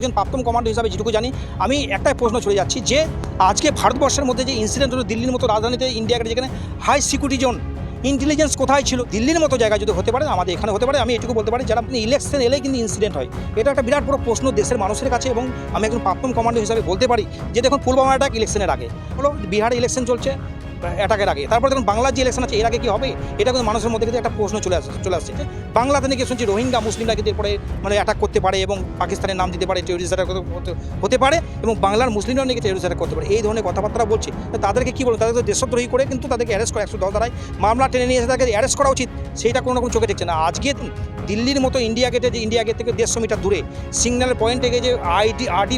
একজন প্রাক্তন কমান্ডার হিসাবে যেটুকু জানি আমি একটাই প্রশ্ন ছড়ে যাচ্ছি যে আজকে ভারতবর্ষের মধ্যে যে ইনসিডেন্ট হলো দিল্লির মতো রাজধানীতে ইন্ডিয়া গেটে যেখানে হাই সিকিউরিটি জোন ইন্টেলিজেন্স কোথায় ছিল দিল্লির মতো জায়গায় যদি হতে পারে আমাদের এখানে হতে পারে আমি এটুকু বলতে পারি যারা ইলেকশন এলেই কিন্তু ইনসিডেন্ট হয় এটা একটা বিরাট বড় প্রশ্ন দেশের মানুষের কাছে এবং আমি একজন প্রাক্তন কমান্ডার হিসাবে বলতে পারি যে দেখুন পুলওয়ামা অ্যাটাক ইলেকশনের আগে হলো বিহারে ইলেকশন চলছে অ্যাটাকের আগে তারপর দেখুন বাংলার যে ইলেকশন আছে এর আগে কি হবে এটা কিন্তু মানুষের মধ্যে কিন্তু একটা প্রশ্ন চলে আসছে যে বাংলাতে নাকি শুনছি রোহিঙ্গা মুসলিমরা কিন্তু এরপরে মানে অ্যাটাক করতে পারে এবং পাকিস্তানের নাম দিতে পারে টেরোরিস্ট অ্যাটাক হতে পারে এবং বাংলার মুসলিমরাও নাকি টেরোরিস্ট অ্যাটাক করতে পারে এই ধরনের কথাবার্তা বলছে তাদেরকে কী বলবো তাদের তো দেশদ্রোহী করে কিন্তু তাদেরকে অ্যারেস্ট করে 110 ধারায় মামলা টেনে নিয়ে এসে তাদেরকে অ্যারেস্ট করা উচিত সেইটা কোনো রকম চোখে দেখছে না আজকে দিল্লির মতো ইন্ডিয়া গেট থেকে 150 মিটার দূরে সিগন্যাল পয়েন্টে গিয়ে যে আরডি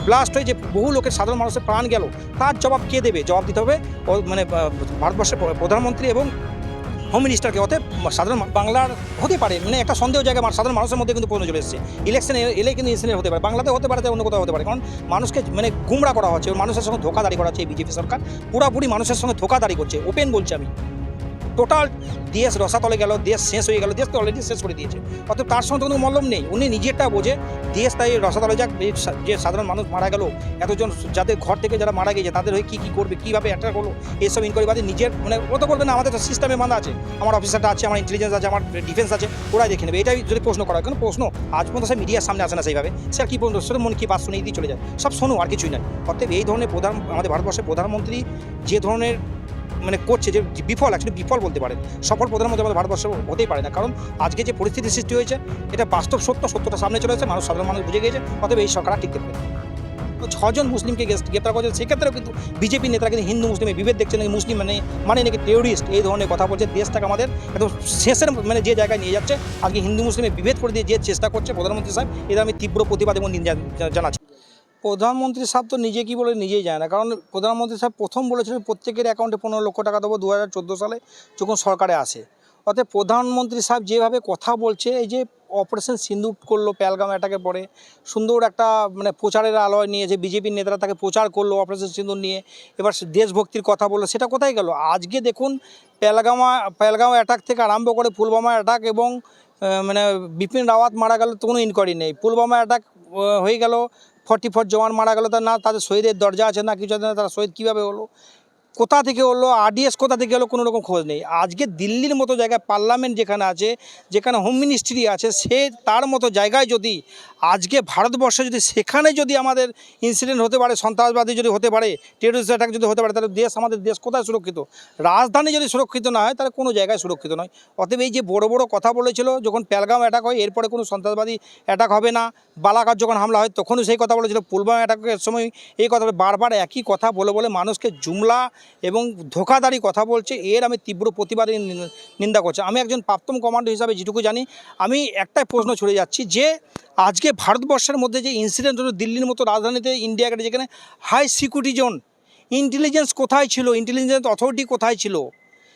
ব্লাস্ট হয়ে যে বহু লোকের সাধারণ মানুষের প্রাণ গেল তার জবাব কে দেবে জবাব দিতে হবে মানে ভারতবর্ষের প্রধানমন্ত্রী এবং হোম মিনিস্টারকে হতে সাধারণ বাংলার হতে পারে মানে একটা সন্দেহ জায়গায় সাধারণ মানুষের মধ্যে কিন্তু প্রশ্ন চলে এসেছে ইলেকশন এলে কিন্তু ইনসিডেন্ট হতে পারে বাংলাতে হতে পারে অন্য কোথাও হতে পারে কারণ মানুষকে মানে গুমরা করা হচ্ছে মানুষের সঙ্গে ধোকাদারি করা হচ্ছে এই বিজেপি সরকার পুরোপুরি মানুষের সঙ্গে ধোকাদারি করছে ওপেন বলছে আমি টোটাল দেশ রসাতলে গেল দেশ শেষ হয়ে গেল দেশ তো অলরেডি শেষ করে দিয়েছে অর্থাৎ তার সঙ্গে কোনো মলম নেই উনি নিজেরটা বোঝে দেশ তাই রসাতলে যাক যে সাধারণ মানুষ মারা গেল এতজন যাদের ঘর থেকে যারা মারা গিয়েছে তাদের হয়ে কী করবে কীভাবে অ্যাটাক হলো এইসব ইনকোয়ারি বাদে নিজের মানে ও তো বলবে না আমাদের তো সিস্টেমে বাঁধা আছে আমার অফিসারটা আছে আমার ইন্টেলিজেন্স আছে আমার ডিফেন্স আছে ওরাই দেখে নেবে এটাই যদি প্রশ্ন করা হয় কারণ প্রশ্ন আজ পর্যন্ত সে মিডিয়ার সামনে আসে না সেইভাবে সে আর কী প্রশ্ন সেটা মনে কী বাস শুনে দিয়ে চলে যায় সব শোনো আর কিছুই নয় অর্থাৎ এই ধরনের আমাদের ভারতবর্ষের প্রধানমন্ত্রী যে ধরনের মানে করছে যে বিফল বলতে পারে সফল প্রধানমন্ত্রী আমাদের ভারতবর্ষ হতেই পারে না কারণ আজকে যে পরিস্থিতি সৃষ্টি হয়েছে এটা বাস্তব সত্যটা সামনে চলে এসেছে সাধারণ মানুষ বুঝে গিয়েছে অতএব এই সরকার টিকতে পারে 6 জন মুসলিমকে গ্রেপ্তার করেছে সেক্ষেত্রেও কিন্তু বিজেপি নেতারা কিন্তু হিন্দু মুসলিমে বিভেদ দেখছে নাকি মুসলিম মানে নাকি টেরোরিস্ট এই ধরনের কথা বলছে দেশটাকে আমাদের একদম শেষের মানে যে জায়গায় নিয়ে যাচ্ছে আজকে হিন্দু মুসলিমে বিভেদ করে দিয়ে যে চেষ্টা করছে প্রধানমন্ত্রী সাহেব এদের আমি তীব্র প্রতিবাদ এবং নিন্দা জানাচ্ছি প্রধানমন্ত্রী সাহেব তো নিজে কী বলে নিজেই যায় না কারণ প্রধানমন্ত্রী সাহেব প্রথম বলেছিলেন প্রত্যেকের অ্যাকাউন্টে 15 লক্ষ টাকা দেবো 2014 সালে যখন সরকারে আসে অর্থাৎ প্রধানমন্ত্রী সাহেব যেভাবে কথা বলছে এই যে অপারেশন সিন্দুর করলো পেহেলগাম অ্যাটাকের পরে সুন্দর একটা মানে প্রচারের আলোয় নিয়ে যে বিজেপির নেতারা তাকে প্রচার করলো অপারেশন সিন্দুর নিয়ে এবার দেশভক্তির কথা বললো সেটা কোথায় গেল আজকে দেখুন পেহেলগাম অ্যাটাক থেকে আরম্ভ করে পুলওয়ামা অ্যাটাক এবং মানে বিপিন রাওয়াত মারা গেল তো কোনো ইনকোয়ারি নেই পুলওয়ামা অ্যাটাক হয়ে গেল 44 জওয়ান মারা গেল না তাদের শহীদের দরজা আছে না কিছু আছে না তারা শহীদ কীভাবে হলো কোথা থেকে হলো আরডিএস কোথা থেকে হলো কোনো রকম খোঁজ নেই আজকে দিল্লির মতো জায়গায় পার্লামেন্ট যেখানে আছে যেখানে হোম মিনিস্ট্রি আছে সে তার মতো জায়গায় যদি আজকে ভারতবর্ষে যদি সেখানে যদি আমাদের ইনসিডেন্ট হতে পারে সন্ত্রাসবাদী যদি হতে পারে টেরোরিস্ট অ্যাটাক যদি হতে পারে তাহলে আমাদের দেশ কোথায় সুরক্ষিত রাজধানী যদি সুরক্ষিত না হয় তাহলে কোনো জায়গায় সুরক্ষিত নয় অতএব এই যে বড় বড় কথা বলেছিল যখন পেহেলগাম অ্যাটাক হয় এরপরে কোনো সন্ত্রাসবাদী অ্যাটাক হবে না বালাঘাট যখন হামলা হয় তখনও সেই কথা বলেছিল পুলওয়ামা অ্যাটাকের সময় এই কথা বারবার একই কথা বলে মানুষকে জুমলা এবং ধোকাদারি কথা বলছে এর আমি তীব্র প্রতিবাদে নিন্দা করছি আমি একজন প্রাক্তন কমান্ডার হিসাবে যেটুকু জানি আমি একটাই প্রশ্ন ছড়ে যাচ্ছি যে আজকে ভারতবর্ষের মধ্যে যে ইনসিডেন্ট হলো দিল্লির মতো রাজধানীতে ইন্ডিয়া গেটে যেখানে হাই সিকিউরিটি জোন ইন্টেলিজেন্স কোথায় ছিল ইন্টেলিজেন্স অথরিটি কোথায় ছিল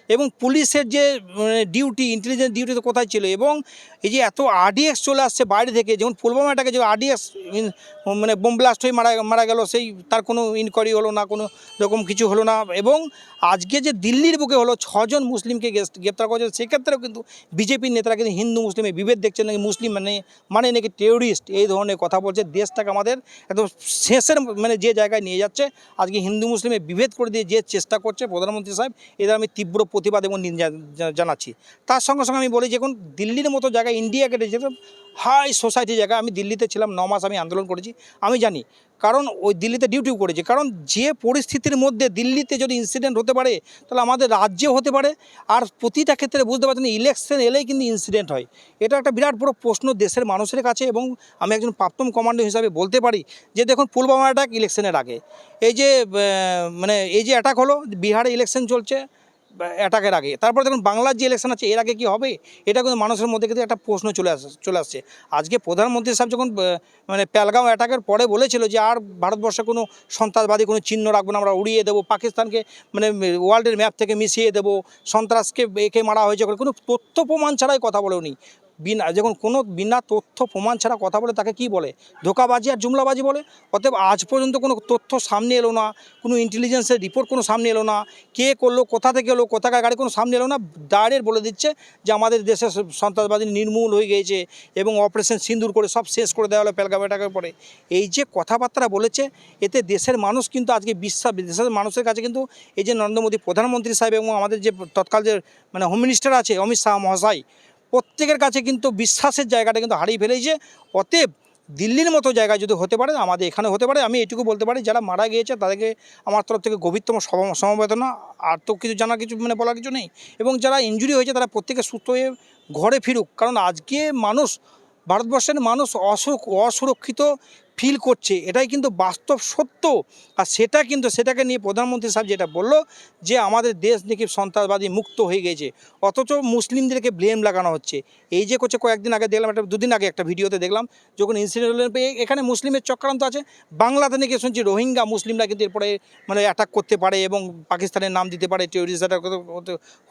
এবং পুলিশের যে ডিউটি ইন্টেলিজেন্স ডিউটি কোথায় ছিল এবং এই যে এত আরডিএক্স চলে আসছে বাইরে থেকে যেমন পুলওয়ামাটাকে যে আরডিএক্স মানে বোম ব্লাস্ট হয়ে মারা গেল সেই তার কোনো ইনকোয়ারি হলো না কোনো রকম কিছু হলো না এবং আজকে যে দিল্লির বুকে হলো 6 জন মুসলিমকে গ্রেপ্তার করেছে সেক্ষেত্রেও কিন্তু বিজেপির নেতারা কিন্তু হিন্দু মুসলিমে বিভেদ দেখছে নাকি মুসলিম মানে নাকি টেরোরিস্ট এই ধরনের কথা বলছে দেশটাকে আমাদের একদম শেষের মানে যে জায়গায় নিয়ে যাচ্ছে আজকে হিন্দু মুসলিমে বিভেদ করে দিয়ে যে চেষ্টা করছে প্রধানমন্ত্রী সাহেব এদের আমি তীব্র প্রতিবাদ এবং নিন্দা জানাচ্ছি তার সঙ্গে সঙ্গে আমি বলি যে এখন দিল্লির মতো জায়গায় ইন্ডিয়া গেটে যে হাই সোসাইটি জায়গা আমি দিল্লিতে ছিলাম 9 মাস আমি আন্দোলন করেছি আমি জানি কারণ ওই দিল্লিতে ডিউটিও করেছি কারণ যে পরিস্থিতির মধ্যে দিল্লিতে যদি ইনসিডেন্ট হতে পারে তাহলে আমাদের রাজ্যেও হতে পারে আর প্রতিটা ক্ষেত্রে বুঝতে পারছেন ইলেকশন এলেই কিন্তু ইনসিডেন্ট হয় এটা একটা বিরাট বড় প্রশ্ন দেশের মানুষের কাছে এবং আমি একজন প্রাক্তন কমান্ডার হিসাবে বলতে পারি যে দেখুন পুলওয়ামা অ্যাটাক ইলেকশনের আগে এই যে মানে এই যে অ্যাটাক হলো বিহারে ইলেকশন চলছে অ্যাটাকের আগে তারপর দেখুন বাংলার যে ইলেকশন আছে এর আগে কী হবে এটা কিন্তু মানুষের মধ্যে কিন্তু একটা প্রশ্ন চলে আসছে আজকে প্রধানমন্ত্রী সাহেব যখন মানে পেহেলগাম অ্যাটাকের পরে বলেছিল যে আর ভারতবর্ষে কোনো সন্ত্রাসবাদী কোনো চিহ্ন রাখবো না আমরা উড়িয়ে দেবো পাকিস্তানকে মানে ওয়ার্ল্ডের ম্যাপ থেকে মিশিয়ে দেবো সন্ত্রাসকে একে মারা হয়েছে কোনো তথ্য প্রমাণ ছাড়াই কথা বলে উনি যখন কোনো বিনা তথ্য প্রমাণ ছাড়া কথা বলে তাকে কি বলে? ধোঁকাবাজি আর জুমলাবাজি বলে। অতএব আজ পর্যন্ত কোনো তথ্য সামনে এলো না, কোনো ইন্টেলিজেন্সের রিপোর্ট কোনো সামনে এলো না, কে করলো, কোথা থেকে এলো, কোথাকার গাড়ি কোনো সামনে এলো না। ডাইরেক্ট বলে দিচ্ছে যে আমাদের দেশে সন্ত্রাসবাদী নির্মূল হয়ে গিয়েছে এবং অপারেশন সিন্দুর করে সব শেষ করে দেওয়া হলো পেহেলগাম অ্যাটাকের পরে। এই যে কথাবার্তা বলেছে, এতে দেশের মানুষ কিন্তু আজকে দেশের মানুষের কাছে কিন্তু এই যে নরেন্দ্র মোদী প্রধানমন্ত্রী সাহেব এবং আমাদের যে তৎকাল যে হোম মিনিস্টার আছে অমিত শাহ মহাশয়, প্রত্যেকের কাছে কিন্তু বিশ্বাসের জায়গাটা কিন্তু হারিয়ে ফেলেছে। অতএব দিল্লির মতো জায়গায় যদি হতে পারে, আমাদের এখানে হতে পারে। আমি এটুকু বলতে পারি, যারা মারা গিয়েছে তাদেরকে আমার তরফ থেকে গভীরতম সমবেদনা। আর তো কিছু জানার কিছু বলার কিছু নেই। এবং যারা ইনজুরি হয়েছে তারা প্রত্যেকে সুস্থ হয়ে ঘরে ফিরুক। কারণ আজকে মানুষ, ভারতবর্ষের মানুষ অসুরক্ষিত ফিল করছে, এটাই কিন্তু বাস্তব সত্য। আর সেটাকে নিয়ে প্রধানমন্ত্রী সাহেব যেটা বললো যে আমাদের দেশ নাকি সন্ত্রাসবাদী মুক্ত হয়ে গেছে, অথচ মুসলিমদেরকে ব্লেম লাগানো হচ্ছে। এই যে কয়েকদিন আগে দেখলাম, দুদিন আগে একটা ভিডিওতে দেখলাম, যখন ইনসিডেন্ট হলেন এখানে মুসলিমের চক্রান্ত আছে। বাংলাতে নাকি শুনছি রোহিঙ্গা মুসলিমরা কিন্তু এরপরে অ্যাটাক করতে পারে এবং পাকিস্তানের নাম দিতে পারে, টেরোরিস্ট অ্যাটাক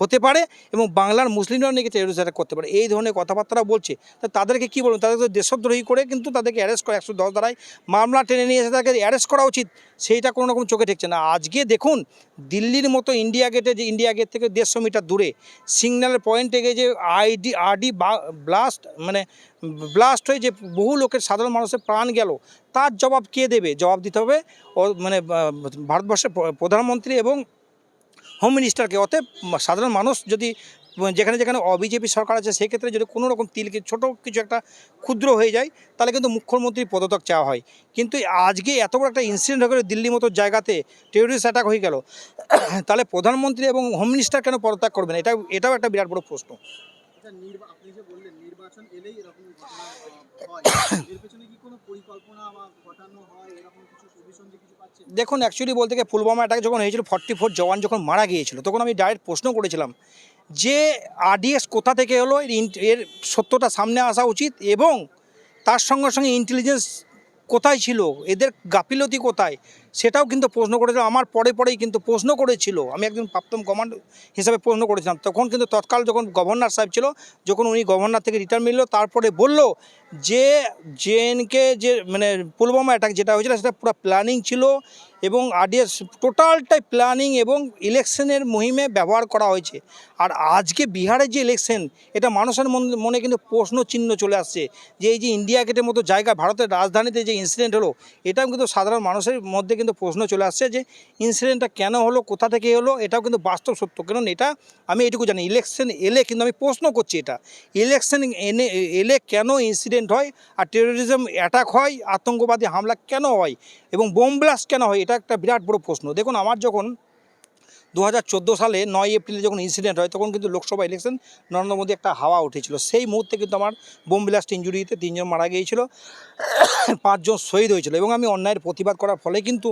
হতে পারে এবং বাংলার মুসলিমরাও নাকি টেরোরিস্ট অ্যাটাক করতে পারে। এই ধরনের কথাবার্তা বলছে। তা তাদেরকে কী বলবো? তাদেরকে দেশদ্রোহী করে কিন্তু তাদেরকে অ্যারেস্ট করে 110 ধারায় মামলা টেনে নিয়ে এসে তাকে অ্যারেস্ট করা উচিত। সেইটা কোনো রকম চোখে ঠেকছে না। আজকে দেখুন, দিল্লির মতো ইন্ডিয়া গেট থেকে 150 মিটার দূরে সিগন্যালের পয়েন্টে গিয়ে যে আরডি ব্লাস্ট হয়ে যে বহু লোকের, সাধারণ মানুষের প্রাণ গেল, তার জবাব কে দেবে? জবাব দিতে হবে ভারতবর্ষের প্রধানমন্ত্রী এবং হোম মিনিস্টারকে। অতএব সাধারণ মানুষ যদি যেখানে বিজেপি সরকার আছে, সেক্ষেত্রে যদি কোনো রকম ছোটো কিছু একটা ক্ষুদ্র হয়ে যায়, তাহলে কিন্তু মুখ্যমন্ত্রীর পদত্যাগ চাওয়া হয়। কিন্তু আজকে এত বড় একটা ইনসিডেন্ট হয়ে গেল, দিল্লির মতো জায়গাতে টেরোরিস্ট অ্যাটাক হয়ে গেল, তাহলে প্রধানমন্ত্রী এবং হোম মিনিস্টার কেন পদত্যাগ করবেন? এটাও একটা বিরাট বড় প্রশ্ন। আপনি যে বললেন নির্বাচন এলেই এরকম ঘটনা হয়, এর পেছনে কি কোনো পরিকল্পনা বা ঘটানো হয়, এরকম কিছু সলিউশন যে কিছু পাচ্ছেন? দেখুন, অ্যাকচুয়ালি বলতে গিয়ে পুলওয়ামা অ্যাটাক যখন হয়েছিল, 44 জওয়ান যখন মারা গিয়েছিল, তখন আমি ডাইরেক্ট প্রশ্ন করেছিলাম যে আরডিএক্স কোথা থেকে হলো, এর সত্যটা সামনে আসা উচিত এবং তার সঙ্গে সঙ্গে ইন্টেলিজেন্স কোথায় ছিল, এদের গাফিলতি কোথায়, সেটাও কিন্তু প্রশ্ন করেছিল। আমার পরেই কিন্তু প্রশ্ন করেছিল, আমি একজন প্রাক্তন কমান্ড হিসাবে প্রশ্ন করেছিলাম। তখন কিন্তু তৎকাল যখন গভর্নর সাহেব ছিল, যখন উনি গভর্নর থেকে রিটার্ন মিলল, তারপরে বলল যে জেএনকে যে পুলওয়ামা অ্যাটাক যেটা হয়েছিল, সেটা পুরো প্ল্যানিং ছিল এবং আরডিএক্স টোটালটাই প্ল্যানিং এবং ইলেকশনের মুহিমে ব্যবহার করা হয়েছে। আর আজকে বিহারের যে ইলেকশন, এটা মানুষের মনে কিন্তু প্রশ্ন চিহ্ন চলে আসছে যে এই যে ইন্ডিয়া গেটের মতো জায়গা, ভারতের রাজধানীতে যে ইনসিডেন্ট হলো, এটাও কিন্তু সাধারণ মানুষের মধ্যে কিন্তু প্রশ্ন চলে আসছে যে ইনসিডেন্টটা কেন হলো, কোথা থেকে হলো। এটাও কিন্তু বাস্তব সত্য। কারণ এটা আমি এটুকু জানি, ইলেকশন এলে কিন্তু আমি প্রশ্ন করছি, এটা ইলেকশন এলে কেন ইনসিডেন্ট হয় আর টেরোরিজম অ্যাটাক হয়, আতঙ্কবাদী হামলা কেন হয় এবং বোম ব্লাস্ট কেন হয়, এটা একটা বিরাট বড় প্রশ্ন। দেখুন, আমার যখন 2014 সালে 9 এপ্রিলে যখন ইনসিডেন্ট হয়, তখন কিন্তু লোকসভা ইলেকশন, নরেন্দ্র মোদী একটা হাওয়া উঠেছিল। সেই মুহূর্তে কিন্তু আমার বোম ব্লাস্ট ইঞ্জুরিতে 3 জন মারা গিয়েছিল, 5 জন শহীদ হয়েছিল এবং আমি অন্যায়ের প্রতিবাদ করার ফলে কিন্তু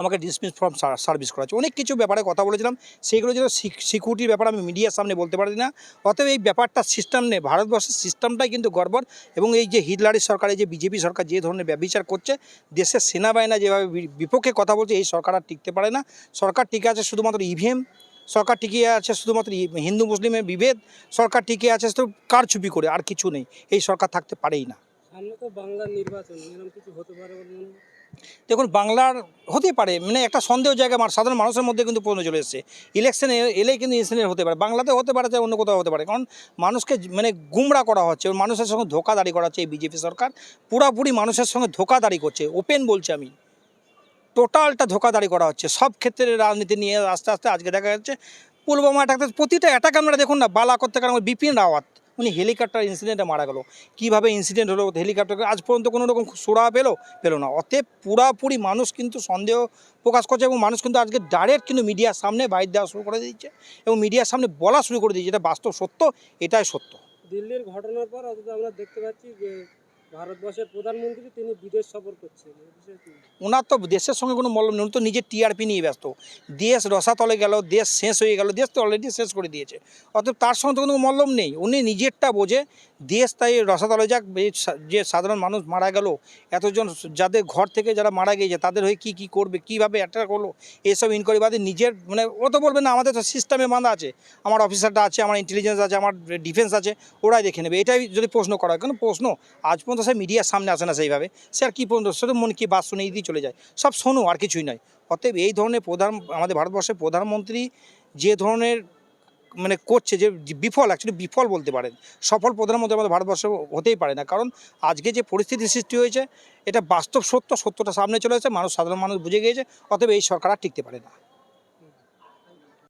আমাকে ডিসমিস ফ্রম সার্ভিস করা হচ্ছে। অনেক কিছু ব্যাপারে কথা বলেছিলাম, সেইগুলো যেন সিকিউরিটির ব্যাপার আমি মিডিয়ার সামনে বলতে পারি না। অতএব এই ব্যাপারটা সিস্টেম নেই, ভারতবর্ষের সিস্টেমটাই কিন্তু গড়বড়। এবং এই যে হিটলারের সরকার, এই যে বিজেপি সরকার যে ধরনের ব্যবচার করছে, দেশের সেনাবাহিনী যেভাবে বিপক্ষে কথা বলছে, এই সরকার আর টিকতে পারে না। সরকার টিকে আছে শুধুমাত্র ইভিএম, সরকার টিকে আছে শুধুমাত্র হিন্দু মুসলিমের বিভেদ, সরকার টিকে আছে শুধু কারচুপি করে, আর কিছু নেই। এই সরকার থাকতে পারেই না। সামনে তো বাংলার নির্বাচন, এরকম কিছু হতে পারে বলে মনে হয়? দেখুন, বাংলার হতে পারে, একটা সন্দেহ জায়গা সাধারণ মানুষের মধ্যে কিন্তু প্রশ্ন চলে এসেছে। ইলেকশনে এলেই কিন্তু ইনসিডেন্ট হতে পারে, বাংলাতে হতে পারে, অন্য কোথাও হতে পারে। কারণ মানুষকে গুমরা করা হচ্ছে, মানুষের সঙ্গে ধোকাদারি করা হচ্ছে। এই বিজেপি সরকার পুরাপুরি মানুষের সঙ্গে ধোকাদারি করছে, ওপেন বলছি আমি, টোটালটা ধোকাদারি করা হচ্ছে সব ক্ষেত্রে। রাজনীতি নিয়ে আস্তে আস্তে আজকে দেখা যাচ্ছে পুলওয়ামা অ্যাটাক, প্রতিটা অ্যাটাক আমরা দেখুন না, বালাকোট থেকে আমার বিপিন রাওয়াত, উনি হেলিকপ্টার ইনসিডেন্টে মারা গেল। কীভাবে ইনসিডেন্ট হলো, হেলিকপ্টার আজ পর্যন্ত কোনো রকম সুরা পেলো না। অতএব পুরাপুরি মানুষ কিন্তু সন্দেহ প্রকাশ করছে এবং মানুষ কিন্তু আজকে ডাইরেক্ট কিন্তু মিডিয়ার সামনে বাইর দেওয়া শুরু করে দিচ্ছে এবং মিডিয়ার সামনে বলা শুরু করে দিচ্ছে, এটা বাস্তব সত্য, এটাই সত্য। দিল্লির ঘটনার পর অথচ আমরা দেখতে পাচ্ছি যে ভারতবর্ষের প্রধানমন্ত্রী তিনি বিদেশ সফর করছেন, ওনার তো দেশের সঙ্গে কোনো মল্লম নেই, উনি তো নিজের টিআরপি নিয়ে ব্যস্ত। দেশ রসাতলে গেল, দেশ শেষ হয়ে গেল, দেশ তো অলরেডি শেষ করে দিয়েছে। অতএব তার সঙ্গে তো কোনো মল্লম নেই। উনি নিজেরটা বোঝে দেশ তাই রসাতলে যাক, যে সাধারণ মানুষ মারা গেল, এতজন যাদের ঘর থেকে যারা মারা গিয়েছে তাদের হয়ে কী করবে, কীভাবে অ্যাটাক হলো, এইসব ইনকোয়ারি বাদে নিজের মানে ও তো বলবে না আমাদের তো সিস্টেমে বাঁধা আছে, আমার অফিসারটা আছে, আমার ইন্টেলিজেন্স আছে, আমার ডিফেন্স আছে, ওরাই দেখে নেবে। এটাই যদি প্রশ্ন করা হয়, কেন প্রশ্ন আজ পর্যন্ত সে মিডিয়ার সামনে আসে না সেইভাবে, সে আর কী পর্যন্ত শুধু মন কি বাস শুনে দিয়ে চলে যায়, সব শোনো আর কিছুই নয়। অতএব এই ধরনের আমাদের ভারতবর্ষের প্রধানমন্ত্রী যে ধরনের মানে করছে, যে বিফল, অ্যাকচুয়ালি বিফল বলতে পারেন, সফল প্রধানমন্ত্রী আমাদের ভারতবর্ষে হতেই পারে না। কারণ আজকে যে পরিস্থিতি সৃষ্টি হয়েছে এটা বাস্তব সত্যটা সামনে চলে এসেছে, সাধারণ মানুষ বুঝে গিয়েছে। অতএব এই সরকার আর টিকতে পারে না।